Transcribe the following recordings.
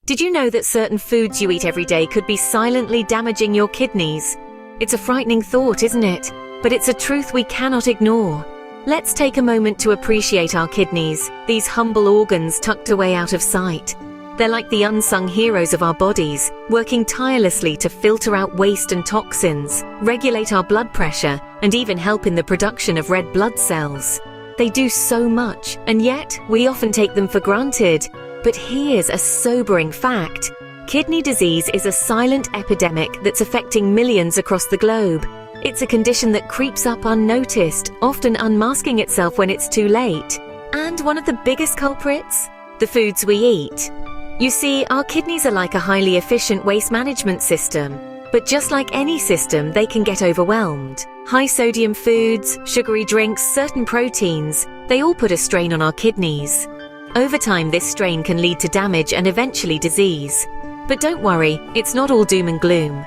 Did you know that certain foods you eat every day could be silently damaging your kidneys? It's a frightening thought, isn't it? But it's a truth we cannot ignore. Let's take a moment to appreciate our kidneys, these humble organs tucked away out of sight. They're like the unsung heroes of our bodies, working tirelessly to filter out waste and toxins, regulate our blood pressure, and even help in the production of red blood cells. They do so much, and yet we often take them for granted. But here's a sobering fact. Kidney disease is a silent epidemic that's affecting millions across the globe. It's a condition that creeps up unnoticed, often unmasking itself when it's too late. And one of the biggest culprits? The foods we eat. You see, our kidneys are like a highly efficient waste management system. But just like any system, they can get overwhelmed. High sodium foods, sugary drinks, certain proteins, they all put a strain on our kidneys. Over time, this strain can lead to damage and eventually disease. But don't worry, it's not all doom and gloom.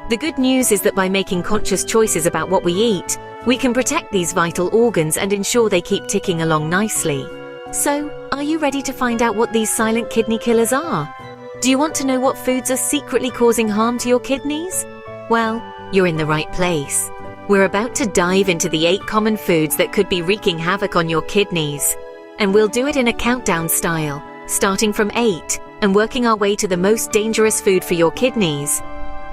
The good news is that by making conscious choices about what we eat, we can protect these vital organs and ensure they keep ticking along nicely. So, are you ready to find out what these silent kidney killers are? Do you want to know what foods are secretly causing harm to your kidneys? Well, you're in the right place. We're about to dive into the 8 common foods that could be wreaking havoc on your kidneys. And we'll do it in a countdown style, starting from 8 and working our way to the most dangerous food for your kidneys.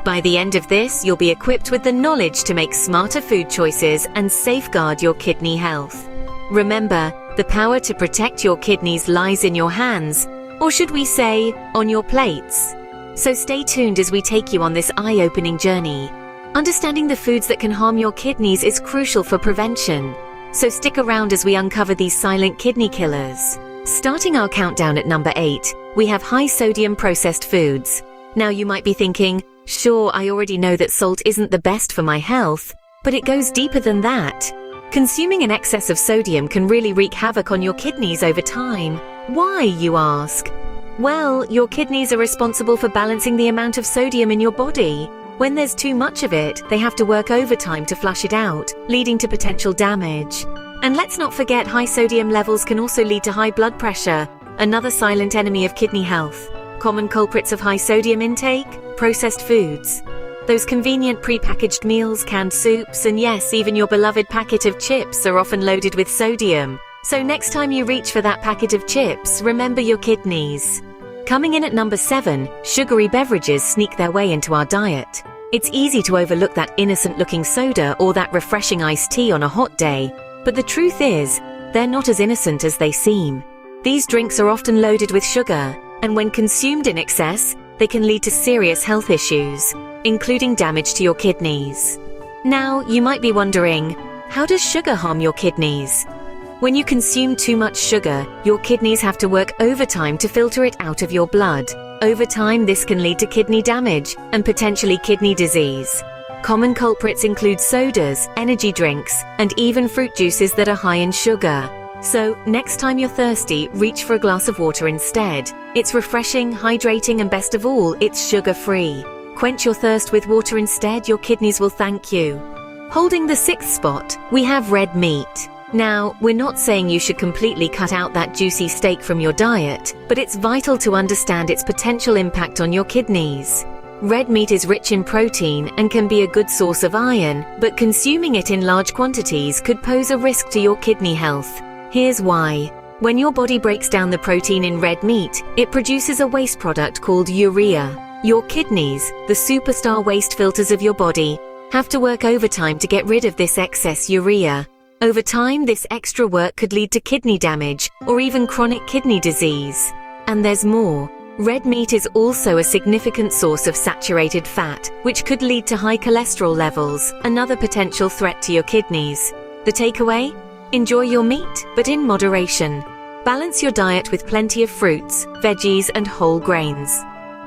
By the end of this, you'll be equipped with the knowledge to make smarter food choices and safeguard your kidney health. Remember, the power to protect your kidneys lies in your hands, or should we say, on your plates. So stay tuned as we take you on this eye-opening journey. Understanding the foods that can harm your kidneys is crucial for prevention. So stick around as we uncover these silent kidney killers. Starting our countdown at number 8, we have high-sodium processed foods. Now you might be thinking, sure, I already know that salt isn't the best for my health, but it goes deeper than that. Consuming an excess of sodium can really wreak havoc on your kidneys over time. Why, you ask? Well, your kidneys are responsible for balancing the amount of sodium in your body. When there's too much of it, they have to work overtime to flush it out, leading to potential damage. And let's not forget, high sodium levels can also lead to high blood pressure, another silent enemy of kidney health. Common culprits of high sodium intake? Processed foods. Those convenient pre-packaged meals, canned soups, and yes, even your beloved packet of chips are often loaded with sodium. So next time you reach for that packet of chips, remember your kidneys. Coming in at number 7, sugary beverages sneak their way into our diet. It's easy to overlook that innocent-looking soda or that refreshing iced tea on a hot day, but the truth is, they're not as innocent as they seem. These drinks are often loaded with sugar, and when consumed in excess, they can lead to serious health issues, including damage to your kidneys. Now, you might be wondering, how does sugar harm your kidneys? When you consume too much sugar, your kidneys have to work overtime to filter it out of your blood. Over time, this can lead to kidney damage and potentially kidney disease. Common culprits include sodas, energy drinks, and even fruit juices that are high in sugar. So, next time you're thirsty, reach for a glass of water instead. It's refreshing, hydrating, and best of all, it's sugar-free. Quench your thirst with water instead, your kidneys will thank you. Holding the 6th spot, we have red meat. Now, we're not saying you should completely cut out that juicy steak from your diet, but it's vital to understand its potential impact on your kidneys. Red meat is rich in protein and can be a good source of iron, but consuming it in large quantities could pose a risk to your kidney health. Here's why. When your body breaks down the protein in red meat, it produces a waste product called urea. Your kidneys, the superstar waste filters of your body, have to work overtime to get rid of this excess urea. Over time, this extra work could lead to kidney damage or even chronic kidney disease. And there's more. Red meat is also a significant source of saturated fat, which could lead to high cholesterol levels, another potential threat to your kidneys. The takeaway? Enjoy your meat, but in moderation. Balance your diet with plenty of fruits, veggies, and whole grains.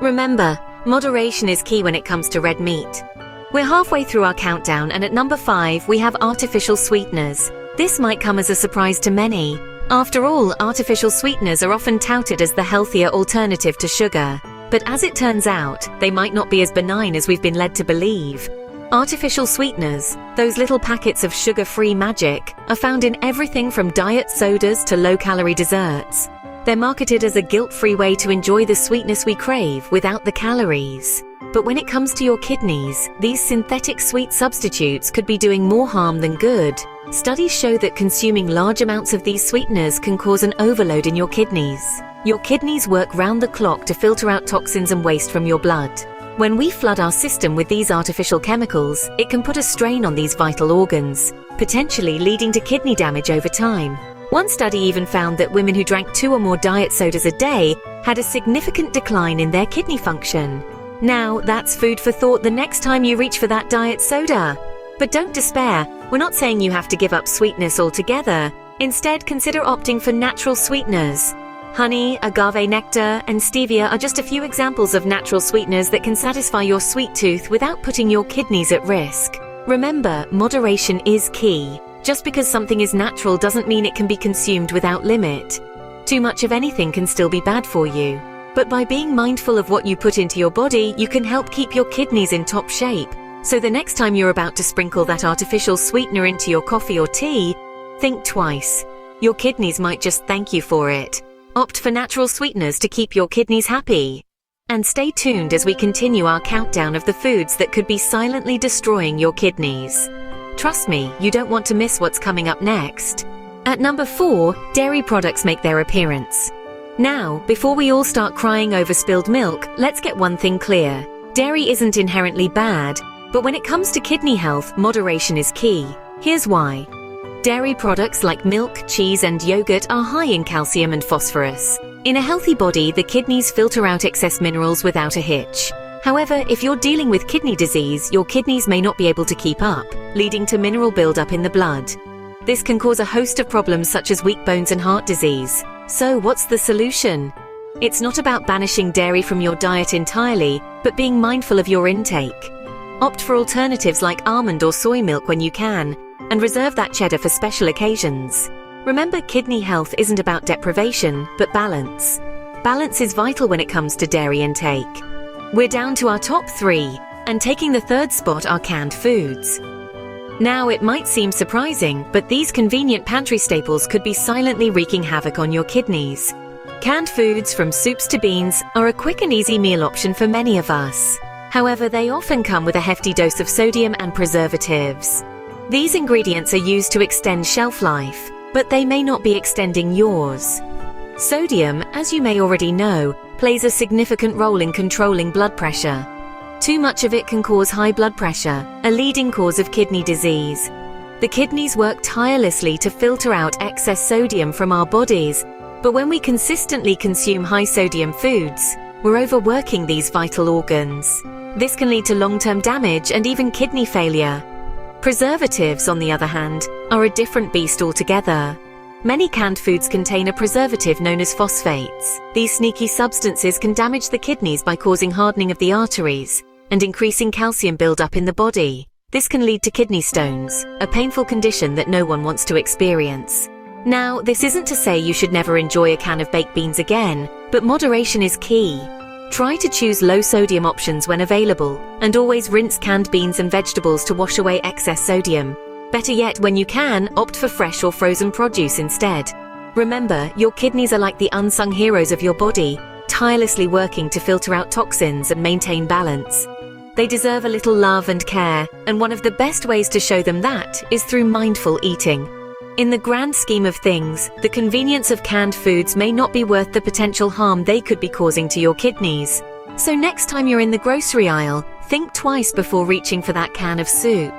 Remember, moderation is key when it comes to red meat. We're halfway through our countdown, and at number 5, we have artificial sweeteners. This might come as a surprise to many. After all, artificial sweeteners are often touted as the healthier alternative to sugar. But as it turns out, they might not be as benign as we've been led to believe. Artificial sweeteners, those little packets of sugar-free magic, are found in everything from diet sodas to low-calorie desserts. They're marketed as a guilt-free way to enjoy the sweetness we crave without the calories. But when it comes to your kidneys, these synthetic sweet substitutes could be doing more harm than good. Studies show that consuming large amounts of these sweeteners can cause an overload in your kidneys. Your kidneys work round the clock to filter out toxins and waste from your blood. When we flood our system with these artificial chemicals, it can put a strain on these vital organs, potentially leading to kidney damage over time. One study even found that women who drank 2 or more diet sodas a day had a significant decline in their kidney function. Now, that's food for thought the next time you reach for that diet soda. But don't despair, we're not saying you have to give up sweetness altogether. Instead, consider opting for natural sweeteners. Honey, agave nectar, and stevia are just a few examples of natural sweeteners that can satisfy your sweet tooth without putting your kidneys at risk. Remember, moderation is key. Just because something is natural doesn't mean it can be consumed without limit. Too much of anything can still be bad for you. But by being mindful of what you put into your body, you can help keep your kidneys in top shape. So the next time you're about to sprinkle that artificial sweetener into your coffee or tea, think twice. Your kidneys might just thank you for it. Opt for natural sweeteners to keep your kidneys happy. And stay tuned as we continue our countdown of the foods that could be silently destroying your kidneys. Trust me, you don't want to miss what's coming up next. At number 4, dairy products make their appearance. Now, before we all start crying over spilled milk, let's get one thing clear. Dairy isn't inherently bad, but when it comes to kidney health, moderation is key. Here's why. Dairy products like milk, cheese, and yogurt are high in calcium and phosphorus. In a healthy body, the kidneys filter out excess minerals without a hitch. However, if you're dealing with kidney disease, your kidneys may not be able to keep up, leading to mineral buildup in the blood. This can cause a host of problems such as weak bones and heart disease. So, what's the solution? It's not about banishing dairy from your diet entirely, but being mindful of your intake. Opt for alternatives like almond or soy milk when you can, and reserve that cheddar for special occasions. Remember, kidney health isn't about deprivation, but balance. Balance is vital when it comes to dairy intake. We're down to our top 3, and taking the 3rd spot are canned foods. Now, it might seem surprising, but these convenient pantry staples could be silently wreaking havoc on your kidneys. Canned foods, from soups to beans, are a quick and easy meal option for many of us. However, they often come with a hefty dose of sodium and preservatives. These ingredients are used to extend shelf life, but they may not be extending yours. Sodium, as you may already know, plays a significant role in controlling blood pressure. Too much of it can cause high blood pressure, a leading cause of kidney disease. The kidneys work tirelessly to filter out excess sodium from our bodies, but when we consistently consume high sodium foods, we're overworking these vital organs. This can lead to long-term damage and even kidney failure. Preservatives, on the other hand, are a different beast altogether. Many canned foods contain a preservative known as phosphates. These sneaky substances can damage the kidneys by causing hardening of the arteries and increasing calcium buildup in the body. This can lead to kidney stones, a painful condition that no one wants to experience. Now, this isn't to say you should never enjoy a can of baked beans again, but moderation is key. Try to choose low-sodium options when available, and always rinse canned beans and vegetables to wash away excess sodium. Better yet, when you can, opt for fresh or frozen produce instead. Remember, your kidneys are like the unsung heroes of your body, tirelessly working to filter out toxins and maintain balance. They deserve a little love and care, and one of the best ways to show them that is through mindful eating. In the grand scheme of things, the convenience of canned foods may not be worth the potential harm they could be causing to your kidneys. So next time you're in the grocery aisle, think twice before reaching for that can of soup.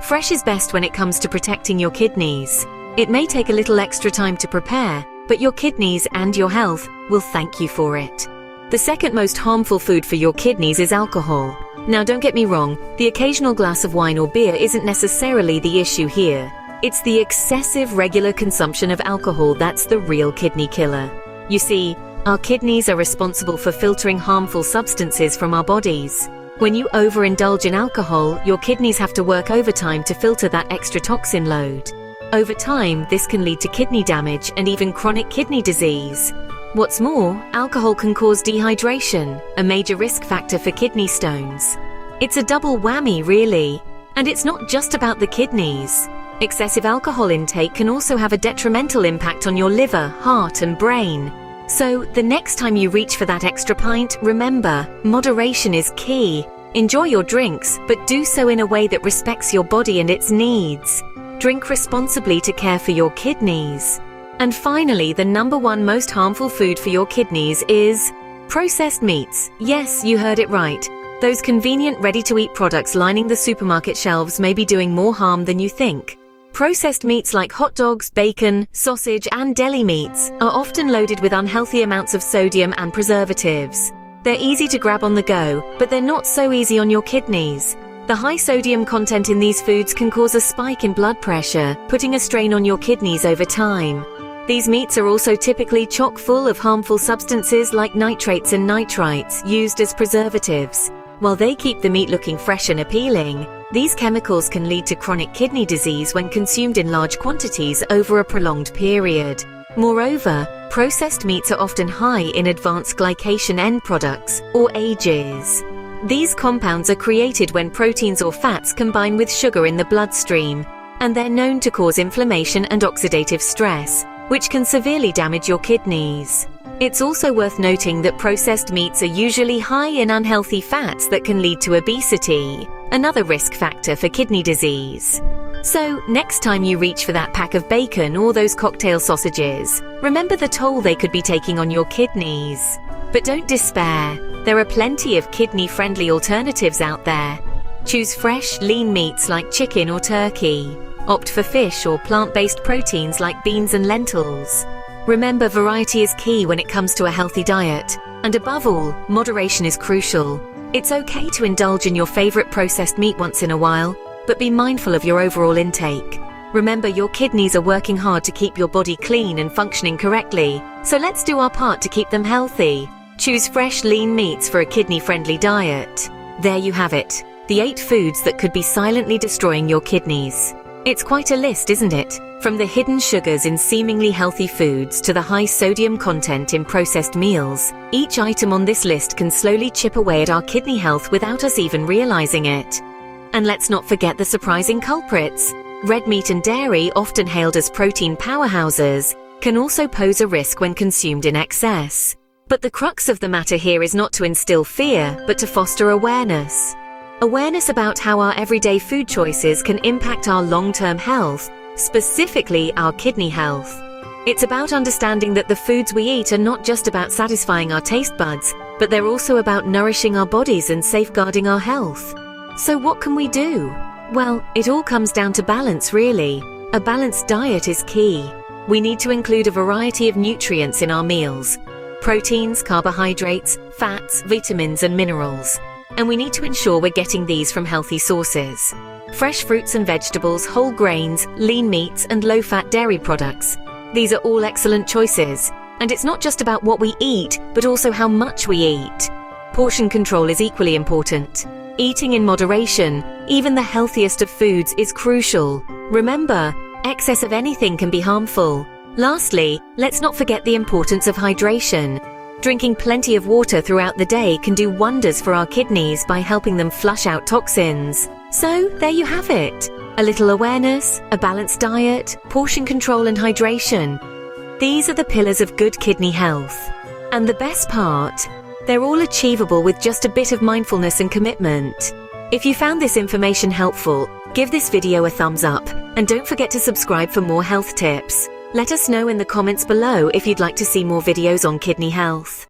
Fresh is best when it comes to protecting your kidneys. It may take a little extra time to prepare, but your kidneys and your health will thank you for it. The second most harmful food for your kidneys is alcohol. Now, don't get me wrong, the occasional glass of wine or beer isn't necessarily the issue here. It's the excessive regular consumption of alcohol that's the real kidney killer. You see, our kidneys are responsible for filtering harmful substances from our bodies. When you overindulge in alcohol, your kidneys have to work overtime to filter that extra toxin load. Over time, this can lead to kidney damage and even chronic kidney disease. What's more, alcohol can cause dehydration, a major risk factor for kidney stones. It's a double whammy, really. And it's not just about the kidneys. Excessive alcohol intake can also have a detrimental impact on your liver, heart, and brain. So, the next time you reach for that extra pint, remember, moderation is key. Enjoy your drinks, but do so in a way that respects your body and its needs. Drink responsibly to care for your kidneys. And finally, the number one most harmful food for your kidneys is processed meats. Yes, you heard it right. Those convenient, ready-to-eat products lining the supermarket shelves may be doing more harm than you think. Processed meats like hot dogs, bacon, sausage, and deli meats are often loaded with unhealthy amounts of sodium and preservatives. They're easy to grab on the go, but they're not so easy on your kidneys. The high sodium content in these foods can cause a spike in blood pressure, putting a strain on your kidneys over time. These meats are also typically chock full of harmful substances like nitrates and nitrites used as preservatives. While they keep the meat looking fresh and appealing, these chemicals can lead to chronic kidney disease when consumed in large quantities over a prolonged period. Moreover, processed meats are often high in advanced glycation end products, or AGEs. These compounds are created when proteins or fats combine with sugar in the bloodstream, and they're known to cause inflammation and oxidative stress, which can severely damage your kidneys. It's also worth noting that processed meats are usually high in unhealthy fats that can lead to obesity, another risk factor for kidney disease. So, next time you reach for that pack of bacon or those cocktail sausages, remember the toll they could be taking on your kidneys. But don't despair. There are plenty of kidney-friendly alternatives out there. Choose fresh, lean meats like chicken or turkey. Opt for fish or plant-based proteins like beans and lentils. Remember, variety is key when it comes to a healthy diet. And above all, moderation is crucial. It's okay to indulge in your favorite processed meat once in a while, but be mindful of your overall intake. Remember, your kidneys are working hard to keep your body clean and functioning correctly, so let's do our part to keep them healthy. Choose fresh, lean meats for a kidney-friendly diet. There you have it, the 8 foods that could be silently destroying your kidneys. It's quite a list, isn't it? From the hidden sugars in seemingly healthy foods to the high sodium content in processed meals, each item on this list can slowly chip away at our kidney health without us even realizing it. And let's not forget the surprising culprits. Red meat and dairy, often hailed as protein powerhouses, can also pose a risk when consumed in excess. But the crux of the matter here is not to instill fear, but to foster awareness. Awareness about how our everyday food choices can impact our long-term health, specifically our kidney health. It's about understanding that the foods we eat are not just about satisfying our taste buds, but they're also about nourishing our bodies and safeguarding our health. So what can we do? Well, it all comes down to balance, really. A balanced diet is key. We need to include a variety of nutrients in our meals: proteins, carbohydrates, fats, vitamins, and minerals. And we need to ensure we're getting these from healthy sources. Fresh fruits and vegetables, whole grains, lean meats, and low-fat dairy products. These are all excellent choices. And it's not just about what we eat, but also how much we eat. Portion control is equally important. Eating in moderation, even the healthiest of foods, is crucial. Remember, excess of anything can be harmful. Lastly, let's not forget the importance of hydration. Drinking plenty of water throughout the day can do wonders for our kidneys by helping them flush out toxins. So, there you have it. A little awareness, a balanced diet, portion control and hydration. These are the pillars of good kidney health. And the best part, they're all achievable with just a bit of mindfulness and commitment. If you found this information helpful, give this video a thumbs up and don't forget to subscribe for more health tips. Let us know in the comments below if you'd like to see more videos on kidney health.